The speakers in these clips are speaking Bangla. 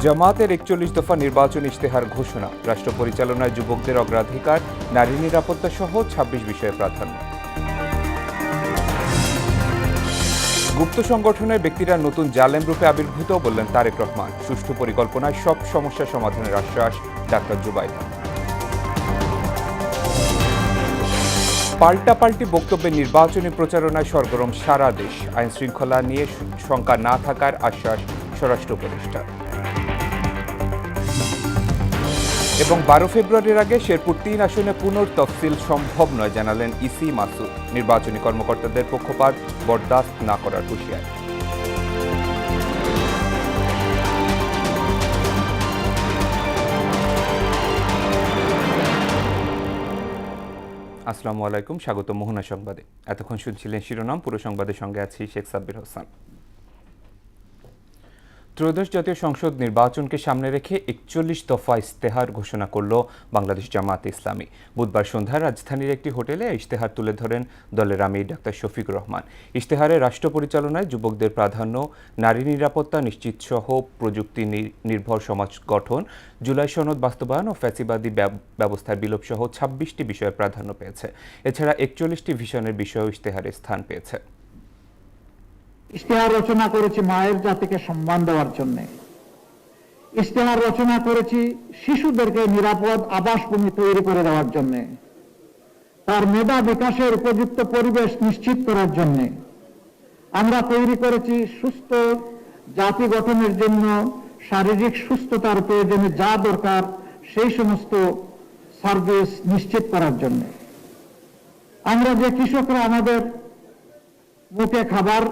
জামায়াতের ৪১ দফা নির্বাচন ইশতেহার ঘোষণা, রাষ্ট্র পরিচালনায় যুবকদের অগ্রাধিকার, নারী নিরাপত্তা সহ ২৬ বিষয়ে প্রাধান্য। গুপ্ত সংগঠনের ব্যক্তিরা নতুন জালেম রূপে আবির্ভূত, বললেন তারেক রহমান। সুষ্ঠু পরিকল্পনায় সব সমস্যা সমাধানের আশ্বাস ডাক্তার জুবাইদা। পাল্টাপাল্টি বক্তব্যে নির্বাচনী প্রচারণায় সরগরম সারা দেশ। আইন শৃঙ্খলা নিয়ে শঙ্কা না থাকার আশ্বাস স্বরাষ্ট্র উপদেষ্টা। এবং ১২ ফেব্রুয়ারির আগে শেরপুর ৩ আসনে পুনর্তফসিল সম্ভব নয়, জানালেন ইসি মাসুদ। নির্বাচনী কর্মকর্তাদের পক্ষপাত বরদাস্ত না করার হুঁশিয়ারি। আসসালামু আলাইকুম, স্বাগত মোহনা সংবাদে। এতক্ষণ শুনছিলেন শিরোনাম, পুরো সংবাদের সঙ্গে আছি শেখ সাব্বির হোসেন। ত্রয়োদশ জাতীয় সংসদ নির্বাচনকে সামনে রেখে ৪১ দফা ইশতেহার ঘোষণা করল বাংলাদেশ জামায়াতে ইসলামী। বুধবার সন্ধ্যায় রাজধানীর একটি হোটেলে ইশতেহার তুলে ধরেন দলের আমির ডাক্তার শফিকুর রহমান। ইশতেহারে রাষ্ট্র পরিচালনায় যুবকদের প্রাধান্য, নারী নিরাপত্তা নিশ্চিতসহ প্রযুক্তি নির্ভর সমাজ গঠন, জুলাই সনদ বাস্তবায়ন ও ফ্যাসিবাদী ব্যবস্থার বিলোপ সহ ২৬টি বিষয়ে প্রাধান্য পেয়েছে। এছাড়া ৪১টি ভিশনের বিষয়েও ইশতেহারে স্থান পেয়েছে। ইশতেহার রচনা করেছি মায়ের জাতিকে সম্মান দেওয়ার জন্য। ইশতেহার রচনা করেছি শিশুদেরকে নিরাপদ আবাসভূমি তৈরি করে দেওয়ার জন্য, তার মেধা বিকাশের উপযুক্ত পরিবেশ নিশ্চিত করার জন্য। আমরা তৈরি করেছি সুস্থ জাতি গঠনের জন্য শারীরিক সুস্থতার প্রয়োজনে যা দরকার সেই সমস্ত সার্ভিস নিশ্চিত করার জন্য। আমরা যে কৃষকরা আমাদের মুখে খাবার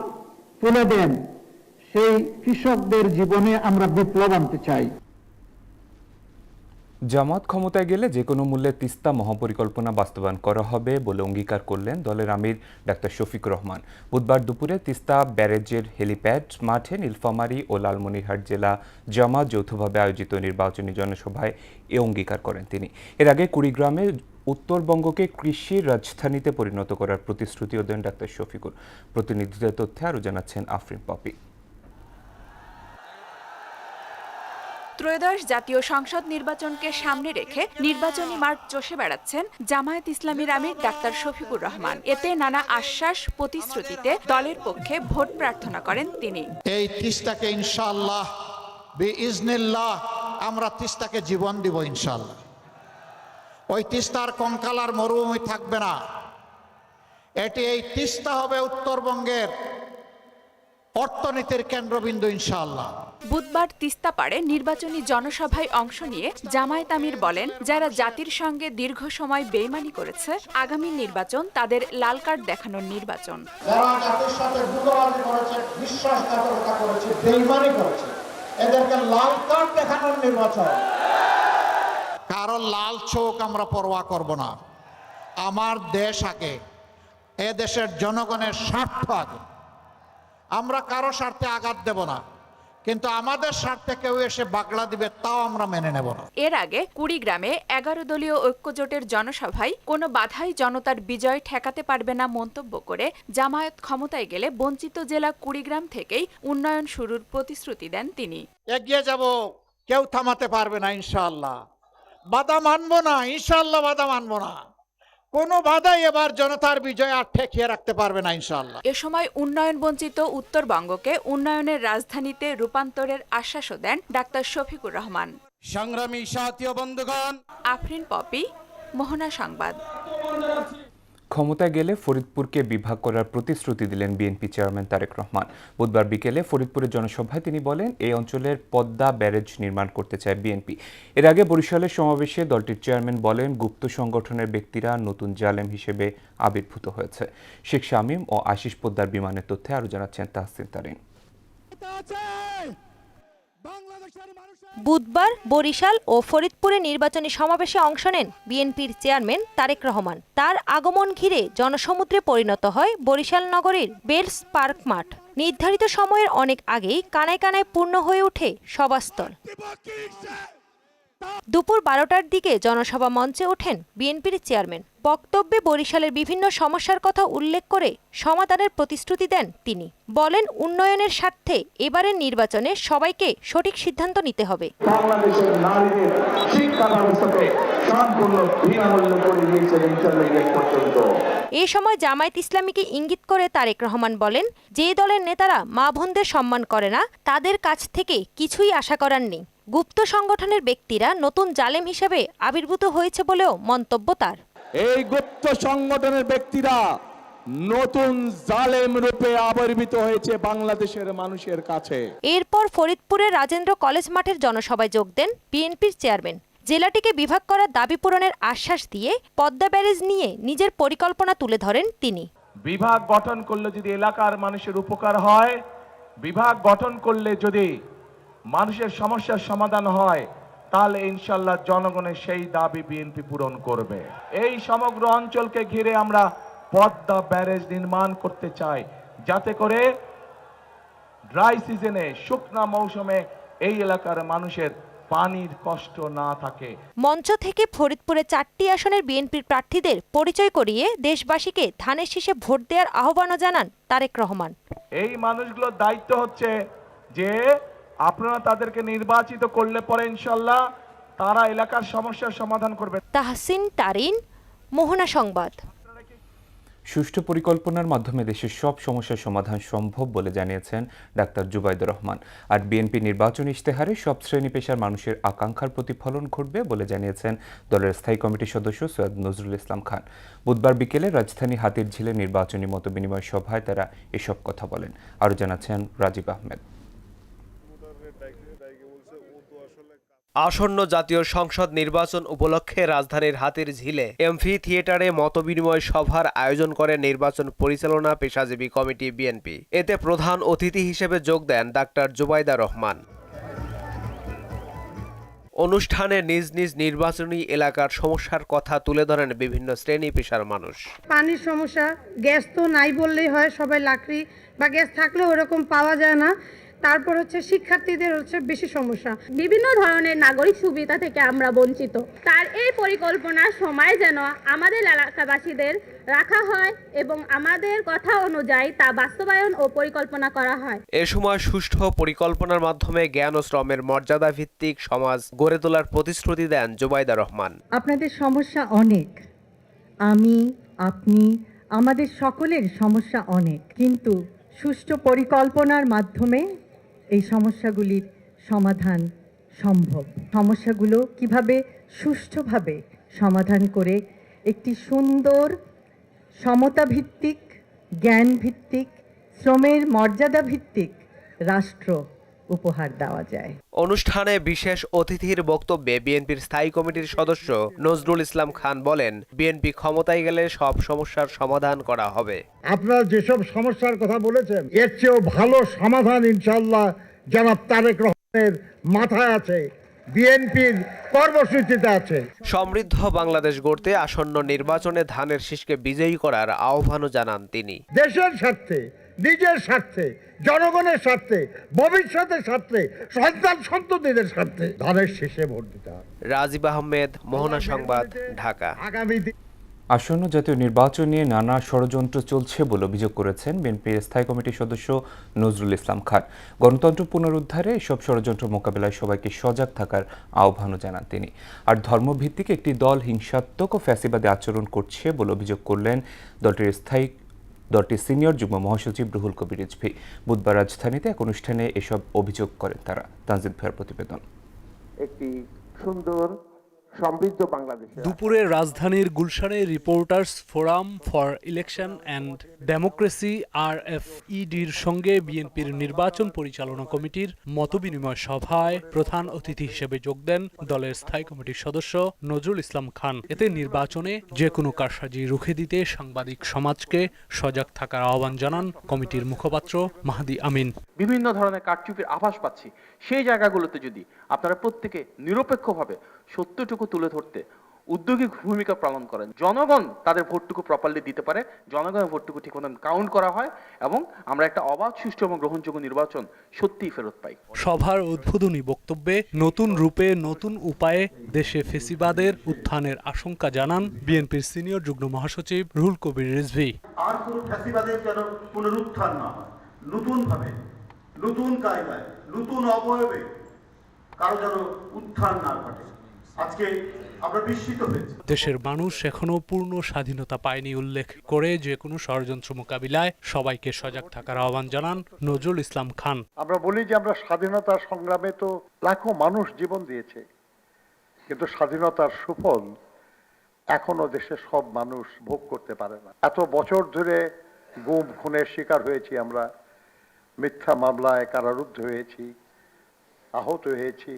তুলে দেন, সেই কৃষকদের জীবনে আমরা বিপ্লব আনতে চাই। জামাত ক্ষমতায় গেলে যে কোনো মূল্যে তিস্তা মহাপরিকল্পনা বাস্তবায়ন করা হবে বলে অঙ্গীকার করলেন দলের আমির ডাক্তার শফিকুর রহমান। বুধবার দুপুরে তিস্তা ব্যারেজের হেলিপ্যাড মাঠে নীলফামারী ও লালমনিরহাট জেলা জামাত যৌথভাবে আয়োজিত নির্বাচনী জনসভায় এ অঙ্গীকার করেন তিনি। এর আগে কুড়িগ্রামে উত্তরবঙ্গকে কৃষির রাজধানীতে পরিণত করার প্রতিশ্রুতিও দেন ডাক্তার শফিকুর। প্রতিনিধিদের তথ্যে আরও জানাচ্ছেন আফরিন পপি। ত্রয়োদশ জাতীয় সংসদ নির্বাচনকে সামনে রেখে নির্বাচনী মাঠ চষে বেড়াচ্ছেন জামায়াত ইসলামীর আমির ডাক্তার শফিকুর রহমান। এতে নানা আশ্বাস প্রতিশ্রুতিতে দলের পক্ষে ভোট প্রার্থনা করেন তিনি। এই তিস্তাকে ইনশাআল্লাহ বিইজনিল্লাহ আমরা তিস্তাকে জীবন দিব ইনশাআল্লাহ। ওই তিস্তার কঙ্কালার মরুভূমি থাকবে না। এই তিস্তা হবে উত্তরবঙ্গের অর্থনীতির কেন্দ্রবিন্দু ইনশাআল্লাহ। বুধবার তিস্তা পাড়ে নির্বাচনী জনসভায় অংশ নিয়ে জামায়াত আমির বলেন, যারা জাতির সঙ্গে দীর্ঘ সময় বেইমানি করেছে, আগামী নির্বাচন তাদের লাল কার্ড দেখানোর নির্বাচন। যারা জাতির সাথে দুর্নীতি করেছে, বিশ্বাসঘাতকতা করেছে, বেইমানি করেছে, এদেরকে লাল কার্ড দেখানোর নির্বাচন। কারো লাল চোখ আমরা পরোয়া করব না। আমার দেশ আগে, এ দেশের জনগণের স্বার্থ আগে। আমরা কারো স্বার্থে আঘাত দেব না, কিন্তু আমাদের স্বার্থে কেউ এসে বাগড়া দিবে তাও আমরা মেনে নেব না। এর আগে কুড়িগ্রামে ১১ দলীয় ঐক্যজোটের জনসভায় কোনো বাধাই জনতার বিজয় ঠেকাতে পারবে না মন্তব্য করে জামায়াত ক্ষমতায় গেলে বঞ্চিত জেলা কুড়িগ্রাম থেকেই উন্নয়ন শুরুর প্রতিশ্রুতি দেন তিনি। এগিয়ে যাব, কেউ থামাতে পারবে না ইনশাআল্লাহ। বাধা মানব না ইনশাআল্লাহ, বাধা মানব না। কোনো বাধাই এবার জনতার বিজয় আর ঠেকিয়ে রাখতে পারবে না ইনশাআল্লাহ। এ সময় উন্নয়ন বঞ্চিত উত্তরবঙ্গকে উন্নয়নের রাজধানীতে রূপান্তরের আশ্বাসও দেন ডাক্তার শফিকুর রহমান। সংগ্রামী সাথী ও বন্ধুগণ, আফরিন পপি, মোহনা সংবাদ। ক্ষমতায় গেলে ফরিদপুরকে বিভাগ করার প্রতিশ্রুতি দিলেন বিএনপি চেয়ারম্যান তারেক রহমান। বুধবার বিকেলে ফরিদপুরের জনসভায় তিনি বলেন, এই অঞ্চলের পদ্মা ব্যারেজ নির্মাণ করতে চায় বিএনপি। এর আগে বরিশালের সমাবেশে দলটির চেয়ারম্যান বলেন, গুপ্ত সংগঠনের ব্যক্তিরা নতুন জালেম হিসেবে আবির্ভূত হয়েছে। শেখ শামীম ও আশিস পোদ্দার বিমানের তথ্যে আরও জানাচ্ছেন তাহসিন তারিন। বুধবার বরিশাল ও ফরিদপুরে নির্বাচনী সমাবেশে অংশ নেন বিএনপির চেয়ারম্যান তারেক রহমান। তার আগমন ঘিরে জনসমুদ্রে পরিণত হয় বরিশাল নগরীর বেলস পার্ক মাঠ। নির্ধারিত সময়ের অনেক আগেই কানায় কানায় পূর্ণ হয়ে ওঠে সভাস্থল। দুপুর 12টার দিকে জনসভা মঞ্চে ওঠেন বিএনপির চেয়ারম্যান। বক্তব্যে বরিশালের বিভিন্ন সমস্যার কথা উল্লেখ করে সমাধানের প্রতিশ্রুতি দেন তিনি। বলেন, উন্নয়নের স্বার্থে এবারের নির্বাচনে সবাইকে সঠিক সিদ্ধান্ত নিতে হবে। বাংলাদেশের নারীদের শিক্ষা ব্যবস্থাকে সম্পূর্ণ বিনামূল্যে করে দিয়েছেন ইন্টারমিডিয়েট পর্যন্ত। এই সময় জামায়াত ইসলামীকে ইঙ্গিত করে তারেক রহমান বলেন, যে দলের নেতারা মা বোনদের সম্মান করে না তাদের কাছ থেকে কিছুই আশা করার নেই। গুপ্ত সংগঠনের ব্যক্তিরা নতুন জালেম হিসেবে আবির্ভূত হয়েছে বলেও মন্তব্য তার। এই গুপ্ত সংগঠনের ব্যক্তিরা নতুন জালেম রূপে আবির্ভূত হয়েছে বাংলাদেশের মানুষের কাছে। এরপর ফরিদপুরের রাজেন্দ্র কলেজ মাঠের জনসভায় যোগ দেন বিএনপির চেয়ারম্যান। জেলাটিকে বিভাগ করার দাবি পূরণের আশ্বাস দিয়ে পদ্মা ব্যারেজ নিয়ে নিজের পরিকল্পনা তুলে ধরেন তিনি। বিভাগ গঠন করলে যদি এলাকার মানুষের উপকার হয়, বিভাগ গঠন করলে যদি মানুষের সমস্যার সমাধান হয়, তাহলে ইনশাল্লাহ জনগণের সেই দাবি বিএনপি পূরণ করবে। এই সমগ্র অঞ্চলকে ঘিরে আমরা পদ্মা ব্যারেজ নির্মাণ করতে চাই, যাতে করে ড্রাই সিজনে, শুকনা মৌসুমে এই এলাকার মানুষের পানির কষ্ট না থাকে। মঞ্চ থেকে ফরিদপুরে 4টি আসনের বিএনপির প্রার্থীদের পরিচয় করিয়ে দেশবাসীকে ধানের শীষে ভোট দেওয়ার আহ্বানও জানান তারেক রহমান। এই মানুষগুলোর দায়িত্ব হচ্ছে যে আপনারা তাদেরকে নির্বাচিত করলে পরে ইনশাল্লাহ তারা এলাকার সমস্যার সমাধান করবে। তাহসিন তারিন, মোহনা সংবাদ। সুষ্ঠু পরিকল্পনার মাধ্যমে দেশের সব সমস্যার সমাধান সম্ভব বলে জানিয়েছেন ডাক্তার জুবাইদুর রহমান। আর বিএনপি নির্বাচনী ইশতেহারে সব শ্রেণী পেশার মানুষের আকাঙ্ক্ষার প্রতিফলন ঘটবে বলে জানিয়েছেন দলের স্থায়ী কমিটির সদস্য সৈয়দ নজরুল ইসলাম খান। বুধবার বিকেলে রাজধানী হাতিরঝিলে নির্বাচনী মতবিনিময় সভায় তারা এসব কথা বলেন। আরও জানাচ্ছেন রাজীব আহমেদ। আসন্ন জাতীয় সংসদ নির্বাচন উপলক্ষে রাজধানীর হাতিরঝিলে এমফি থিয়েটারে মতবিনিময় সভার আয়োজন করে নির্বাচন পরিচালনা পেশাজীবী কমিটি বিএনপি। এতে প্রধান অতিথি হিসেবে যোগ দেন ডাক্তার জুবাইদা রহমান। অনুষ্ঠানে নিজ নিজ নির্বাচনী এলাকার সমস্যার কথা তুলে ধরেন বিভিন্ন শ্রেণী পেশার মানুষ। পানির সমস্যা, গ্যাস তো নাই বললেই হয়, সবাই লাকড়ি বা গ্যাস থাকলেও ওরকম পাওয়া যায় না। তারপর হচ্ছে শিক্ষার্থীদের হচ্ছে বেশি সমস্যা, বিভিন্ন ধরনের নাগরিক সুবিধা থেকে আমরা বঞ্চিত। তার এই পরিকল্পনার সময় যেন আমাদের এলাকাবাসীদের রাখা হয় এবং আমাদের কথা অনুযায়ী তা বাস্তবায়ন ও পরিকল্পনা করা হয়। এ সময় সুষ্ঠু পরিকল্পনার মাধ্যমে জ্ঞান ও শ্রমের মর্যাদা ভিত্তিক সমাজ গড়ে তোলার প্রতিশ্রুতি দেন জুবাইদা রহমান। আপনাদের সমস্যা অনেক, আমি, আপনি, আমাদের সকলের সমস্যা অনেক, কিন্তু সুষ্ঠু পরিকল্পনার মাধ্যমে এই সমস্যাগুলির সমাধান সম্ভব। সমস্যাগুলো কিভাবে সুষ্ঠুভাবে সমাধান করে একটি সুন্দর সমতা ভিত্তিক, জ্ঞান ভিত্তিক, শ্রমের মর্যাদা ভিত্তিক রাষ্ট্র উপহার দেওয়া যায়। অনুষ্ঠানে বিশেষ অতিথির বক্তব্যে বিএনপির স্থায়ী কমিটির সদস্য নজরুল ইসলাম খান বলেন, বিএনপি ক্ষমতায় গেলে সব সমস্যার সমাধান করা হবে। আপনারা যেসব সমস্যার কথা বলেছেন এর চেয়েও ভালো সমাধান ইনশাআল্লাহ জনাব তারেক রহমানের মাথায় আছে, বিএনপির কর্মসূচিতে আছে। সমৃদ্ধ বাংলাদেশ গড়তে আসন্ন নির্বাচনে ধানের শীষকে বিজয়ী করার আহ্বানও জানান তিনি। দেশের স্বার্থে, নিজের স্বার্থে, জনগণের স্বার্থে, ভবিষ্যতের স্বার্থে, সন্তান সন্ততিদের স্বার্থে ধানের শীষে ভোট দিতে হবে। রাজীব আহমেদ, মোহনা সংবাদ, ঢাকা। আসন্ন জাতীয় নির্বাচন নিয়ে নানা ষড়যন্ত্র চলছে বলে অভিযোগ করেছেন বিএনপির স্থায়ী কমিটির সদস্য নজরুল ইসলাম খান। গণতন্ত্র পুনরুদ্ধারে এসব ষড়যন্ত্র মোকাবেলায় সবাইকে সজাগ থাকার আহ্বানও জানান তিনি। আর ধর্মভিত্তিক একটি দল হিংসাত্মক ও ফ্যাসিবাদী আচরণ করছে বলে অভিযোগ করলেন দলটির সিনিয়র যুগ্ম মহাসচিব রুহুল কবির রিজভী। বুধবার রাজধানীতে এক অনুষ্ঠানে এসব অভিযোগ করেন তারা। তানজিদ ভাইয়ের প্রতিবেদন। একটি সুন্দর সমৃদ্ধ বাংলাদেশ। দুপুরে রাজধানীর গুলশানে reporters forum for election and democracy RFEDর সঙ্গে বিএনপির নির্বাচন পরিচালনা কমিটির মতবিনিময় সভায় প্রধান অতিথি হিসেবে যোগ দেন দলের স্থায়ী কমিটির সদস্য নজরুল ইসলাম খান। এতে নির্বাচনে যে কোনো কারসাজি রুখে দিতে সাংবাদিক সমাজকে সজাগ থাকার আহ্বান জানান কমিটির মুখপাত্র মাহদি আমিন। বিভিন্ন ধরনের কারচুপির আভাস পাচ্ছি, সেই জায়গাগুলোতে যদি আপনারা প্রত্যেকে নিরপেক্ষভাবে সত্যটুকু তুলে ধরতে উদ্যোগী ভূমিকা পালন করেন, জনগণ তাদের ভোটটুকু প্রপারলি দিতে পারে, জনগণের ভোটটুকু ঠিক মতন কাউন্ট করা হয় এবং আমরা একটা অবাধ, সুষ্ঠু এবং গ্রহণযোগ্য নির্বাচন সত্যিই ফেরত পাই। সভার উদ্বোধনী বক্তব্যে নতুন রূপে নতুন উপায়ে দেশে ফেসিবাদের উত্থানের আশঙ্কা জানান বিএনপির সিনিয়র যুগ্ম মহাসচিব রুহুল কবির রিজভী। আর কোনো ফ্যাসিবাদের যেন পুনরুত্থান না হয়, নতুন ভাবে, নতুন কায়দায়, নতুন অবয়বে কারো যেন উত্থান না ঘটে। আজকে আমরা বিস্মিত হয়েছি। দেশের মানুষ এখনো পূর্ণ স্বাধীনতা পায়নি উল্লেখ করে যে কোনো ষড়যন্ত্র মোকাবিলায় সবাইকে সজাগ থাকার আহ্বান জানান নজরুল ইসলাম খান। আমরা বলি যে আমরা স্বাধীনতার সংগ্রামে তো লাখো মানুষ জীবন দিয়েছে, কিন্তু স্বাধীনতার সুফল এখনো দেশের সব মানুষ ভোগ করতে পারে না। এত বছর ধরে গুম খুনের শিকার হয়েছি আমরা, মিথ্যা মামলায় কারারুদ্ধ হয়েছি, আহত হয়েছি,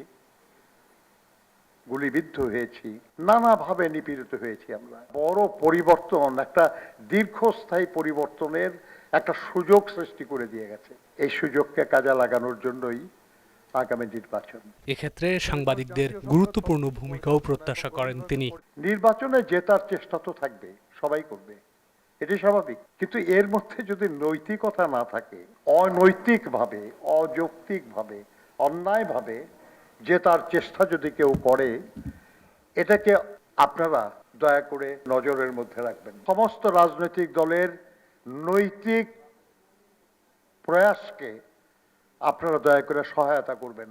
গুলিবিদ্ধ হয়েছি, নানাভাবে নিপীড়িত হয়েছি আমরা। বড় পরিবর্তন, একটা দীর্ঘস্থায়ী পরিবর্তনের একটা সুযোগ সৃষ্টি করে দিয়ে গেছে। এই সুযোগকে কাজে লাগানোর জন্যই আগামী নির্বাচন। এক্ষেত্রে সাংবাদিকদের গুরুত্বপূর্ণ ভূমিকাও প্রত্যাশা করেন তিনি। নির্বাচনে জেতার চেষ্টা তো থাকবে, সবাই করবে, এটি স্বাভাবিক, কিন্তু এর মধ্যে যদি নৈতিকতা না থাকে, অনৈতিকভাবে, অযৌক্তিকভাবে, অন্যায়ভাবে জেতার চেষ্টা যদি কেউ করে, এটাকে আপনারা দয়া করে নজরের মধ্যে রাখবেন। সমস্ত রাজনৈতিক দলের নৈতিক প্রয়াসকে আপনারা দয়া করে সহায়তা করবেন।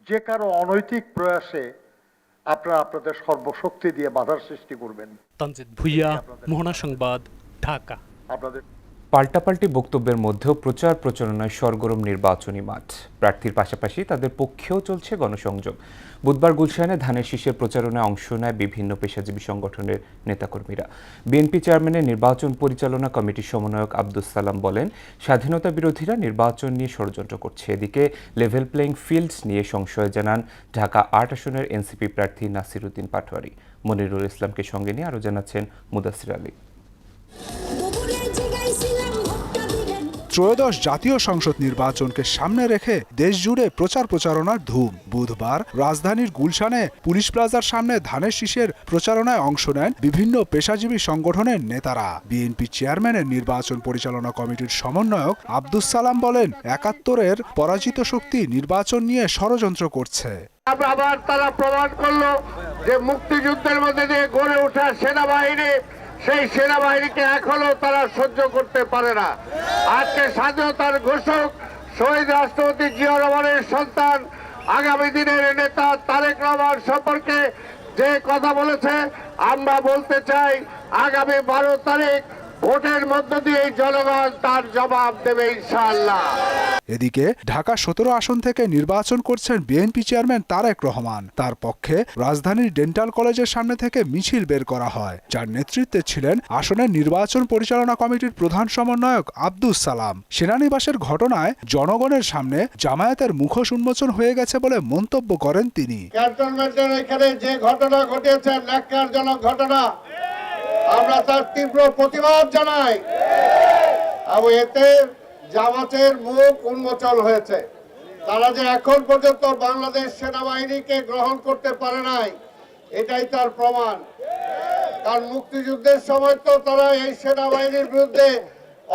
যে কারো অনৈতিক প্রয়াসে আপনারা আপনাদের সর্বশক্তি দিয়ে বাধার সৃষ্টি করবেন। তানজিদ ভুইয়া, মোহনা সংবাদ, ঢাকা। আপনাদের পাল্টাপাল্টি বক্তব্যের মধ্যেও প্রচার প্রচারণায় সরগরম নির্বাচনী মাঠ। প্রার্থীর পাশাপাশি তাদের পক্ষেও চলছে গণসংযোগ। বুধবার গুলশানে ধানের শীষের প্রচারণায় অংশ নেয় বিভিন্ন পেশাজীবী সংগঠনের নেতাকর্মীরা। বিএনপি চেয়ারম্যানের নির্বাচন পরিচালনা কমিটির সমন্বয়ক আব্দুস সালাম বলেন, স্বাধীনতা বিরোধীরা নির্বাচন নিয়ে ষড়যন্ত্র করছে। এদিকে লেভেল প্লেইং ফিল্ড নিয়ে সংশয় জানান ঢাকা ৮ আসনের এনসিপি প্রার্থী নাসির উদ্দিন পাটোয়ারি। মনিরুল ইসলামকে সঙ্গে নিয়ে আরও জানাচ্ছেন মুদাসির আলী। ত্রয়োদশ জাতীয় সংসদ নির্বাচনকে সামনে রেখে দেশজুড়ে প্রচার প্রচারণার ধুম। বুধবার রাজধানীর গুলশানে পুলিশ প্লাজার সামনে ধানের শীষের প্রচারণায় অংশ নেন বিভিন্ন পেশাজীবী সংগঠনের নেতারা। বিএনপি চেয়ারম্যানের নির্বাচন পরিচালনা কমিটির সমন্বয়ক আব্দুস সালাম বলেন, ৭১-এর পরাজিত শক্তি নির্বাচন নিয়ে ষড়যন্ত্র করছে। আবার তারা প্রমাণ করলো যে মুক্তিযুদ্ধের মধ্যে দিয়ে গড়ে ওঠা সেনাবাহিনী, সেই সেনাবাহিনীকে এখনো তারা সহ্য করতে পারে না। আজকে স্বাধীনতার ঘোষক শহীদ রাষ্ট্রপতি জিয়া রহমানের সন্তান, আগামী দিনের নেতা তারেক রহমান সম্পর্কে যে কথা বলেছে, আমরা বলতে চাই আগামী 12 তারিখ ভোটের মধ্য দিয়ে জনগণ তার জবাব দেবে ইনশাআল্লাহ। এদিকে ঢাকা ১৭ আসন থেকে নির্বাচন করছেন বিএনপি চেয়ারম্যান তারেক রহমান। তার পক্ষে রাজধানীর ডেন্টাল কলেজের সামনে থেকে মিছিল বের করা হয়, যার নেতৃত্বে ছিলেন আসনের নির্বাচন পরিচালনা কমিটির প্রধান সমন্বয়ক আব্দুস সালাম। সেনানিবাসের ঘটনায় জনগণের সামনে জামায়াতের মুখোশ উন্মোচন হয়ে গেছে বলে মন্তব্য করেন তিনি। ক্যান্টনমেন্টের এখানে যে ঘটনা ঘটেছে, ন্যাক্কারজনক ঘটনা, আমরা তার তীব্র প্রতিবাদ জানাই এবং এতে জামাতের মুখ উন্মোচন হয়েছে। তারা যে এখন পর্যন্ত বাংলাদেশ সেনাবাহিনীকে গ্রহণ করতে পারে নাই, এটাই তার প্রমাণ। কারণ মুক্তিযুদ্ধের সময় তো তারা এই সেনাবাহিনীর বিরুদ্ধে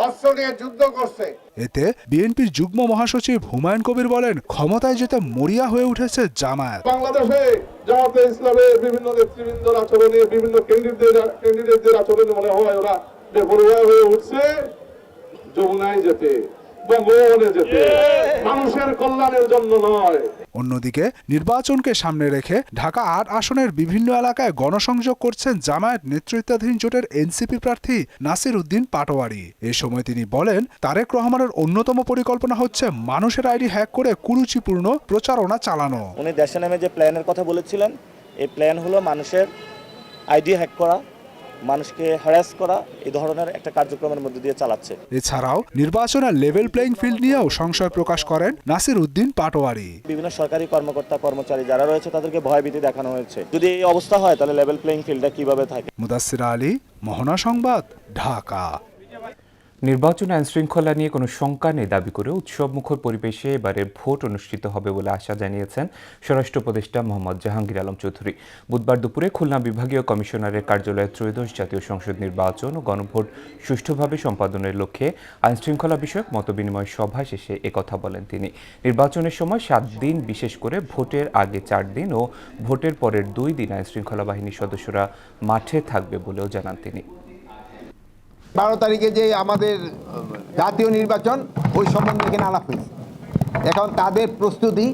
অস্ত্র নিয়ে যুদ্ধ করছে। এতে বিএনপির যুগ্ম মহাসচিব হুমায়ুন কবির বলেন, ক্ষমতায় যেতে মরিয়া হয়ে উঠেছে জামায়াত। বাংলাদেশে জামাতে ইসলামের বিভিন্ন নেতৃবৃন্দের আচরণে, বিভিন্ন ক্যান্ডিডেটদের আচরণে মনে হয় ওরা বেপরোয়া হয়ে উঠছে যমুনায় যেতে, বঙ্গভবনে যেতে, মানুষের কল্যাণের জন্য নয়। অন্যদিকে নির্বাচনকে সামনে রেখে ঢাকা ৮ আসনের বিভিন্ন এলাকায় গণসংযোগ করছেন জামায়াত নেতৃত্বাধীন জোটের এনসিপি প্রার্থী নাসির উদ্দিন পাটোয়ারি। এ সময় তিনি বলেন, তারেক রহমানের অন্যতম পরিকল্পনা হচ্ছে মানুষের আইডি হ্যাক করে কুরুচিপূর্ণ প্রচারণা চালানো। উনি দেশে নামে যে প্ল্যানের কথা বলেছিলেন, এই প্ল্যান হলো মানুষের আইডি হ্যাক করা, মানুষকে হ্যারাস করা, এই ধরনের একটা কার্যক্রমের মধ্যে দিয়ে চালাচ্ছে। এছাড়াও নির্বাচনের লেভেল প্লেইং ফিল্ড নিয়েও সংশয় প্রকাশ করেন নাসির উদ্দিন পাটোয়ারি। বিভিন্ন সরকারি কর্মকর্তা কর্মচারী যারা রয়েছে তাদেরকে ভয়ভীতি দেখানো হয়েছে। যদি এই অবস্থা হয় তাহলে লেভেল প্লেইং ফিল্ডটা কিভাবে থাকে। মুদাসির আলী, মোহনা সংবাদ, ঢাকা। নির্বাচন আইন শৃঙ্খলা নিয়ে কোনো শঙ্কা নেই দাবি করে উৎসবমুখর পরিবেশে এবারের ভোট অনুষ্ঠিত হবে বলে আশা জানিয়েছেন স্বরাষ্ট্র উপদেষ্টা মোহাম্মদ জাহাঙ্গীর আলম চৌধুরী। বুধবার দুপুরে খুলনা বিভাগীয় কমিশনারের কার্যালয়ে ত্রয়োদশ জাতীয় সংসদ নির্বাচন ও গণভোট সুষ্ঠুভাবে সম্পাদনের লক্ষ্যে আইন শৃঙ্খলা বিষয়ক মতবিনিময় সভা শেষে একথা বলেন তিনি। নির্বাচনের সময় 7 দিন, বিশেষ করে ভোটের আগে 4 দিন ও ভোটের পরের 2 দিন আইন শৃঙ্খলা বাহিনীর সদস্যরা মাঠে থাকবে বলেও জানান তিনি। 12 তারিখে যে আমাদের জাতীয় নির্বাচন, ওই সম্বন্ধে এখানে আলাপ হয়েছে। এখন তাদের প্রস্তুতি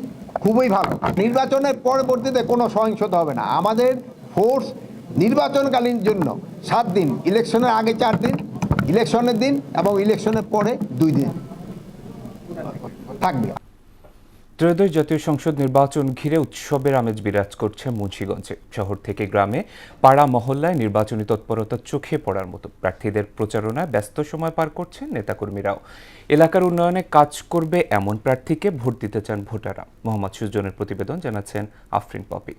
খুবই ভালো। নির্বাচনের পরবর্তীতে কোনো সহিংসতা হবে না। আমাদের ফোর্স নির্বাচনকালীন জন্য 7 দিন, ইলেকশনের আগে 4 দিন, ইলেকশনের দিন এবং ইলেকশনের পরে 2 দিন থাকবে। ত্রয়োদশ জাতীয় সংসদ নির্বাচন ঘিরে উৎসবের আমেজ বিরাজ করছে মুন্সিগঞ্জে। শহর থেকে গ্রামে, পাড়া মহল্লায় নির্বাচনী তৎপরতা চোখে পড়ার মতো। প্রার্থীদের প্রচারণায় ব্যস্ত সময় পার করছেন নেতাকর্মীরাও। এলাকার উন্নয়নে কাজ করবে এমন প্রার্থীকে ভোট দিতে চান ভোটাররা। মোহাম্মদ সুজনের প্রতিবেদন, জানাচ্ছেন আফরিন পপি।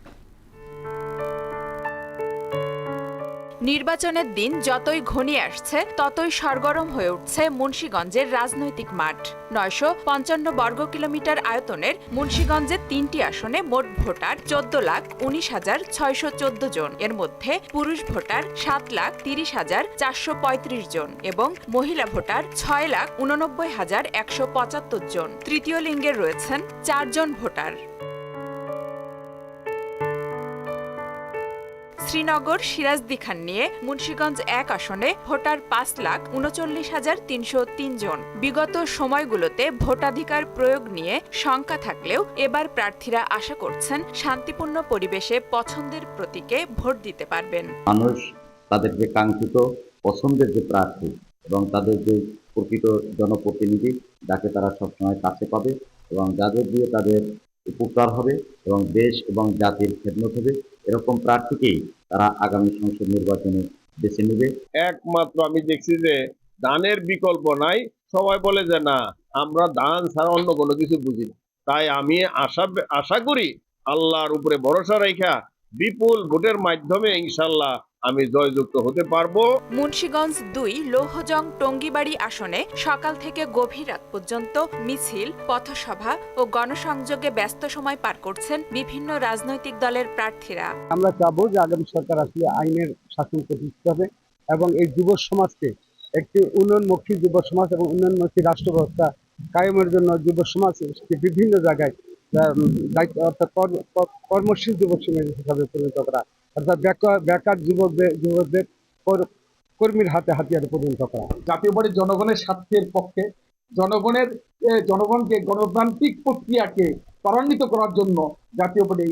নির্বাচনের দিন যতই ঘনিয়ে আসছে ততই সরগরম হয়ে উঠছে মুন্সিগঞ্জের রাজনৈতিক মাঠ। 955 বর্গ কিলোমিটার আয়তনের মুন্সিগঞ্জের 3টি আসনে মোট ভোটার 14,19,614 জন। এর মধ্যে পুরুষ ভোটার 7,30,435 জন এবং মহিলা ভোটার 6,89,175 জন। তৃতীয় লিঙ্গের রয়েছেন 4 জন ভোটার। শ্রীনগর সিরাজদি খান নিয়ে মুন্সিগঞ্জ 1 আসনে ভোটার 5,39,303 জন। বিগত সময়গুলোতে ভোটাধিকার প্রয়োগ নিয়ে শঙ্কা থাকলেও এবার প্রার্থীরা আশা করছেন শান্তিপূর্ণ পরিবেশে পছন্দের প্রতীকে ভোট দিতে পারবেন। মানুষ তাদের যে কাঙ্ক্ষিত পছন্দের যে প্রার্থী এবং তাদের যে প্রকৃত জনপ্রতিনিধি, যাকে তারা সবসময় কাছে পাবে এবং যাদের দিয়ে তাদের উপকার হবে এবং দেশ এবং জাতির খেদমত হবে, এরকম প্রার্থীকেই তারা আগামী সংসদ নির্বাচনে বেছে নেবে। একমাত্র আমি দেখছি যে ধানের বিকল্প নাই। সবাই বলে যে না, আমরা ধান ছাড়া অন্য কোনো কিছু বুঝি না। তাই আমি আশা করি আল্লাহর উপরে ভরসা রাখা বিপুল ভোটের মাধ্যমে ইনশাল্লাহ আমি জয়যুক্ত হতে পারবো। মুন্সিগঞ্জ 2 লৌহজং টঙ্গিবাড়ি আসনে সকাল থেকে গভীর রাত পর্যন্ত মিছিল, পথসভা ও গণসংযোগে ব্যস্ত সময় পার করছেন বিভিন্ন রাজনৈতিক দলের প্রার্থীরা। আমরা চাবো যে আগামী সরকার আসলে আইনের শাসন প্রতিষ্ঠিত হবে এবং এই যুব সমাজকে একটি উন্নয়নমুখী যুব সমাজ এবং উন্নয়নমুখী রাষ্ট্র ব্যবস্থা কায়েমের জন্য যুব সমাজকে বিভিন্ন জায়গায় দায়িত্ব, অর্থাৎ কর্মশীল যুব সমাজ হিসাবে পরিণত করা, অর্থাৎ বেকার যুবকদের কর্মীর হাতে হাতিয়ারে পরিণত করা। জাতীয় পার্টি জনগণের স্বার্থের পক্ষে, জনগণকে গণতান্ত্রিক প্রক্রিয়াকে ত্বরান্বিত করার জন্য জাতীয় পার্টি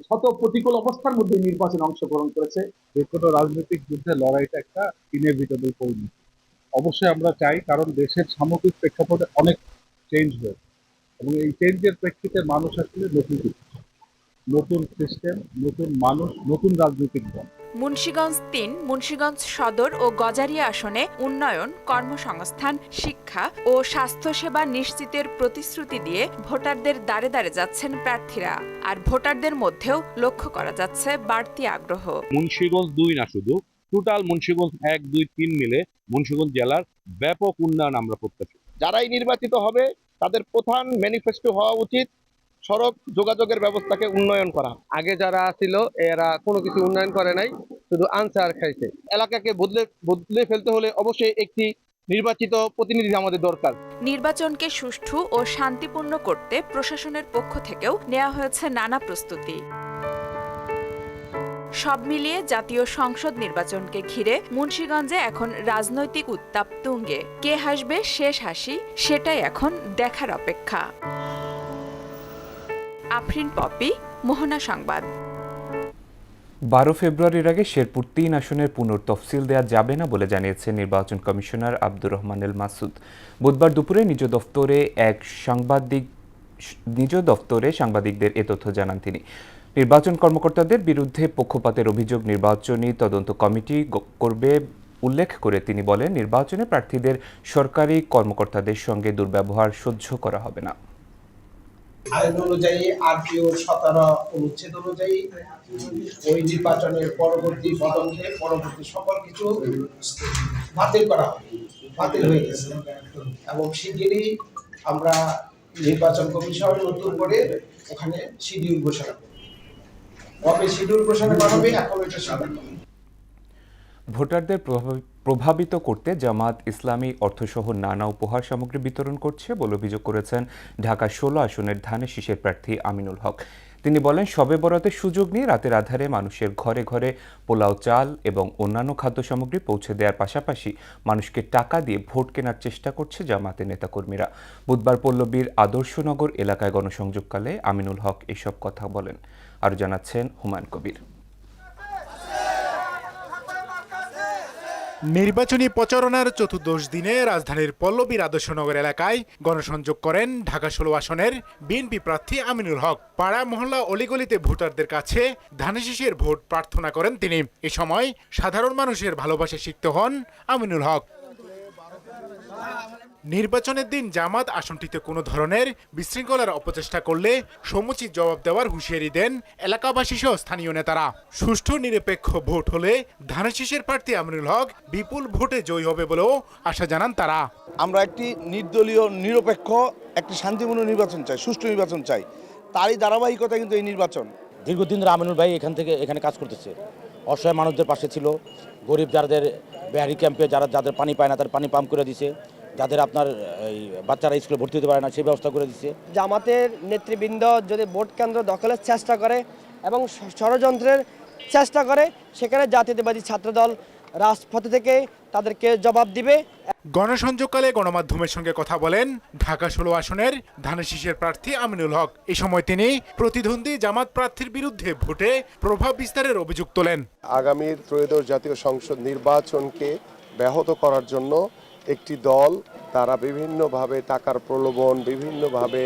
শত প্রতিকূল অবস্থার মধ্যে নির্বাচনে অংশগ্রহণ করেছে। যে কোনো রাজনৈতিক যুদ্ধে লড়াইটা একটা ইনএভিটেবল পরিণতি। অবশ্যই আমরা চাই, কারণ দেশের সামগ্রিক প্রেক্ষাপটে অনেক চেঞ্জ হয়েছে এবং এই চেঞ্জের প্রেক্ষিতে মানুষ আসলে নতুন সিস্টেম, নতুন মানুষ, নতুন রাজনৈতিক দল। মুন্সিগঞ্জ 3, মুন্সিগঞ্জ সদর ও গজারিয়া আসনে উন্নয়ন, কর্মসংস্থান, শিক্ষা ও স্বাস্থ্যসেবা নিশ্চিতের প্রতিশ্রুতি দিয়ে ভোটারদের দ্বারে দ্বারে যাচ্ছেন প্রার্থীরা। আর ভোটারদের মধ্যেও লক্ষ্য করা যাচ্ছে বাড়তি আগ্রহ। মুন্সিগঞ্জ 2 না শুধু, টোটাল মুন্সিগঞ্জ 1, 2, 3 মিলে মুন্সিগঞ্জ জেলার ব্যাপক উন্নয়ন আমরা প্রত্যাশী। যারাই নির্বাচিত হবে তাদের প্রধান ম্যানিফেস্টো হওয়া উচিত সড়ক যোগাযোগের ব্যবস্থাকে উন্নয়ন করা। আগে যারা ছিল এরা কোনো কিছু উন্নয়ন করে নাই, শুধু আনসার খাইছে। এলাকাকে বদলে ফেলতে হলে অবশ্যই একটি নির্বাচিত প্রতিনিধি আমাদের দরকার। নির্বাচনকে সুষ্ঠু ও শান্তিপূর্ণ করতে প্রশাসনের পক্ষ থেকেও নেওয়া হয়েছে নানা প্রস্তুতি। সব মিলিয়ে জাতীয় সংসদ নির্বাচনকে ঘিরে মুন্সিগঞ্জে এখন রাজনৈতিক উত্তাপ তুঙ্গে। কে হাসবে শেষ হাসি, সেটাই এখন দেখার অপেক্ষা। আফরিন পপি, মোহনা সংবাদ। 12 ফেব্রুয়ারির আগে শেরপুর 3 আসনের পুনর্তফসিল দেওয়া যাবে না বলে জানিয়েছেন নির্বাচন কমিশনার আব্দুর রহমান এল মাসুদ। বুধবার দুপুরে নিজ দফতরে সাংবাদিকদের এ তথ্য জানান তিনি। নির্বাচন কর্মকর্তাদের বিরুদ্ধে পক্ষপাতের অভিযোগ নির্বাচনী তদন্ত কমিটি করবে উল্লেখ করে তিনি বলেন, নির্বাচনে প্রার্থীদের সরকারি কর্মকর্তাদের সঙ্গে দুর্ব্যবহার সহ্য করা হবে না। আইন অনুযায়ী আরপিও 17 অনুচ্ছেদ অনুযায়ী ওই নির্বাচনের পরবর্তী পদক্ষেপ, পরবর্তী সকল কিছু বাতিল করা হবে। বাতিল হয়ে গেছে এবং শিগগিরই আমরা নির্বাচন কমিশন নতুন করে ওখানে শিডিউল ঘোষণা করব। কবে শিডিউল ঘোষণা করা হবে এখন এটা সিদ্ধান্ত। ভোটারদের প্রভাবিত করতে জামাত ইসলামী অর্থসহ নানা উপহার সামগ্রী বিতরণ করছে বলে অভিযোগ করেছেন ঢাকা 16 আসনের ধানের শীষের প্রার্থী আমিনুল হক। তিনি বলেন, শবে বরাতের সুযোগ নিয়ে রাতের আধারে মানুষের ঘরে ঘরে পোলাও চাল এবং অন্যান্য খাদ্য সামগ্রী পৌঁছে দেওয়ার পাশাপাশি মানুষকে টাকা দিয়ে ভোট কেনার চেষ্টা করছে জামাতের নেতাকর্মীরা। বুধবার পল্লবীর আদর্শনগর এলাকায় গণসংযোগকালে আমিনুল হক এসব কথা বলেন। আরও জানাচ্ছেন হুমায়ুন কবির। নির্বাচনী প্রচারণার চতুর্দশ দিনে রাজধানীর পল্লবীর আদর্শনগর এলাকায় গণসংযোগ করেন ঢাকা 16 আসনের বিএনপি প্রার্থী আমিনুল হক। পাড়া মহল্লা অলিগলিতে ভোটারদের কাছে ধানের শীষের ভোট প্রার্থনা করেন তিনি। এ সময় সাধারণ মানুষের ভালোবাসা শিখতে হন আমিনুল হক। নির্বাচনের দিন জামাত আসনটিতে কোনো ধরনের বিশৃঙ্খলার অপচেষ্টা করলে সমুচিত জবাব দেওয়ার হুঁশিয়ারি দেন এলাকাবাসী সহ স্থানীয় নেতারা। সুষ্ঠু নিরপেক্ষ ভোট হলে ধানের শীষের প্রার্থী আমিনুল হক বিপুল ভোটে জয়ী হবে বলেও আশা জানান তারা। আমরা একটি নির্দলীয় নিরপেক্ষ একটি শান্তিপূর্ণ নির্বাচন চাই, সুষ্ঠু নির্বাচন চাই। তারই ধারাবাহিকতা কিন্তু এই নির্বাচন। দীর্ঘদিন ধরে আমিনুল ভাই এখানে কাজ করতেছে, অসহায় মানুষদের পাশে ছিল, গরিব যাদের বেহারি ক্যাম্পে যাদের পানি পায় না তাদের পানি পাম্প করে দিছে, যাদের আপনার এই বাচ্চারা স্কুলে ভর্তি হতে পারে না সেই ব্যবস্থা করে দিচ্ছে। জামাতের নেতৃবৃন্দ যদি ভোট কেন্দ্র দখলের চেষ্টা করে এবং ষড়যন্ত্রের চেষ্টা করে, সেখানে জাতীয়তাবাদী ছাত্রদল রাজপথে থেকে তাদেরকে জবাব দিবে। গণসংযোগকালে গণমাধ্যমের সঙ্গে কথা বলেন ঢাকা 16 আসনের ধানের শীষের প্রার্থী আমিনুল হক। এ সময় তিনি প্রতিদ্বন্দ্বী জামাত প্রার্থীর বিরুদ্ধে ভোটে প্রভাব বিস্তারের অভিযোগ তোলেন। আগামীর ত্রয়োদশ জাতীয় সংসদ নির্বাচনকে ব্যাহত করার জন্য একটি দল তারা বিভিন্নভাবে টাকার প্রলোভন, বিভিন্নভাবে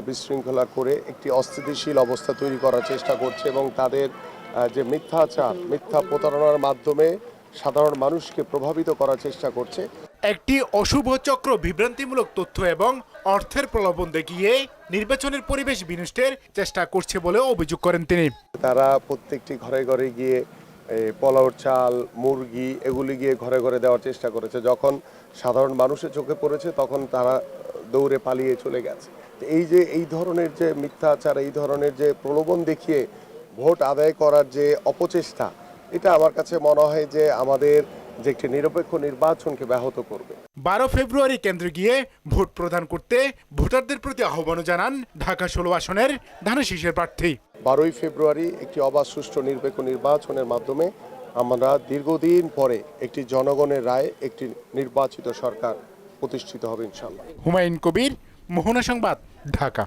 বিশৃঙ্খলা করে একটি অস্থিতিশীল অবস্থা তৈরি করার চেষ্টা করছে এবং তাদের যে মিথ্যাচার, মিথ্যা প্রতারণার মাধ্যমে সাধারণ মানুষকে প্রভাবিত করার চেষ্টা করছে। একটি অশুভ চক্র বিভ্রান্তিমূলক তথ্য এবং অর্থের প্রলোভন দেখিয়ে নির্বাচনের পরিবেশ বিনষ্টের চেষ্টা করছে বলে অভিযোগ করেন তিনি। তারা প্রত্যেকটি ঘরে ঘরে গিয়ে পোলাও চাল, মুরগি এগুলি গিয়ে ঘরে ঘরে দেওয়ার চেষ্টা করেছে। যখন সাধারণ মানুষের চোখে পড়েছে তখন তারা দৌড়ে পালিয়ে চলে গেছে। এই ধরনের যে মিথ্যাচার, এই ধরনের যে প্রলোভন দেখিয়ে ভোট আদায় করার যে অপচেষ্টা, এটা আমার কাছে মনে হয় যে আমাদের যে একটি নিরপেক্ষ নির্বাচনকে ব্যাহত করবে। 12 ফেব্রুয়ারি কেন্দ্রে গিয়ে ভোট প্রদান করতে ভোটারদের প্রতি আহ্বান জানান ঢাকা 16 আসনের ধানের শীষের প্রার্থী। 12 ফেব্রুয়ারি একটি অবাধ, সুষ্ঠু, নিরপেক্ষ নির্বাচনের মাধ্যমে আমরা দীর্ঘদিন পরে একটি জনগণের রায়ে একটি নির্বাচিত সরকার প্রতিষ্ঠিত হবে ইনশাআল্লাহ। হুমায়ুন কবির, মোহনা সংবাদ, ঢাকা।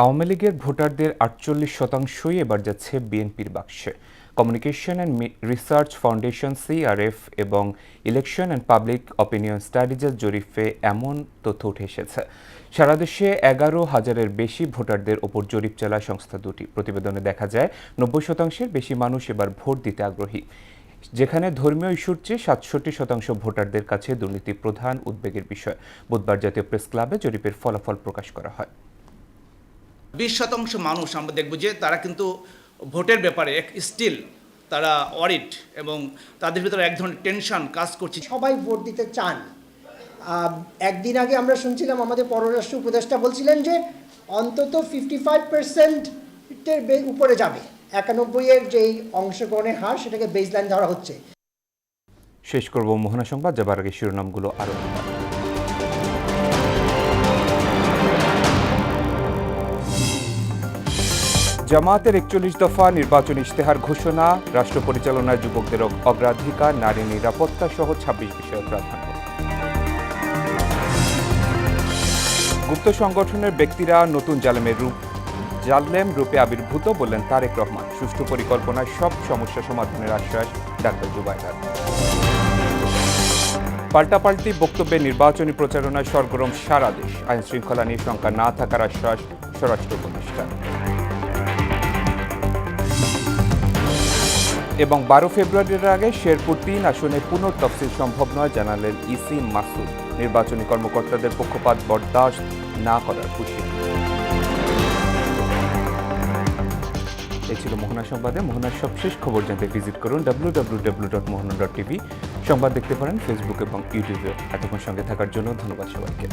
আওয়ামী লীগের ভোটারদের 48%ই এবার যাচ্ছে বিএনপির বাক্সে। Communication and research foundation CRF এবং ইলেকশন অ্যান্ড পাবলিক অপিনিয়ন স্টাডিজের জরিপে এমন তথ্য উঠে এসেছে। সারা দেশে 11,000-এর বেশি ভোটারদের ওপর জরিপ চালায় সংস্থা দুটি। প্রতিবেদনে দেখা যায় 90%-এর বেশি মানুষ এবার ভোট দিতে আগ্রহী, যেখানে ধর্মীয় ইস্যুর চেয়ে 67% ভোটারদের কাছে দুর্নীতি প্রধান উদ্বেগের বিষয়। বুধবার জাতীয় প্রেস ক্লাবে জরিপের ফলাফল প্রকাশ করা হয়। 20% মানুষ আমরা দেখব যে তারা কিন্তু ভোটের ব্যাপারে স্টিল তারা অরিট এবং তাদের ভিতরে এক ধরনের টেনশন কাজ করছে। সবাই ভোট দিতে চান। একদিন আগে আমরা শুনছিলাম আমাদের পররাষ্ট্র উপদেষ্টা বলছিলেন যে অন্তত 55%-এর উপরে যাবে। 91-এর যেই অংশগ্রহণের হার সেটাকে বেসলাইন ধরা হচ্ছে। শেষ করব মোহনা সংবাদ, যাবার আগে শিরোনামগুলো আরো। জামায়াতের 41 দফা নির্বাচনী ইশতেহার ঘোষণা, রাষ্ট্র পরিচালনায় যুবকদের অগ্রাধিকার, নারী নিরাপত্তা সহ 26 বিষয়ে প্রাধান্য। গুপ্ত সংগঠনের ব্যক্তিরা নতুন জালেম রূপে আবির্ভূত বললেন তারেক রহমান। সুষ্ঠু পরিকল্পনায় সব সমস্যা সমাধানের আশ্বাস ডাক্তার জুবাইর। পাল্টাপাল্টি বক্তব্যে নির্বাচনী প্রচারণায় সরগরম সারা দেশ, আইন শৃঙ্খলা নিয়ে শঙ্কা না থাকার আশ্বাস স্বরাষ্ট্র উপদেষ্টা। এবং 12 ফেব্রুয়ারির আগে শেরপুর 3 আসনে পুনর্তফসিল সম্ভব নয় জানালেন ইসি মাসুদ। নির্বাচনী কর্মকর্তাদের পক্ষপাত বরদাস্ত না করার হুঁশিয়ারি। এই ছিল মোহনা সংবাদে। মোহনার সবশেষ খবর জানতে ভিজিট করুন www.mohana.tv। সংবাদ দেখতে পারেন ফেসবুক এবং ইউটিউবে। এতক্ষণ সঙ্গে থাকার জন্য ধন্যবাদ সবাইকে।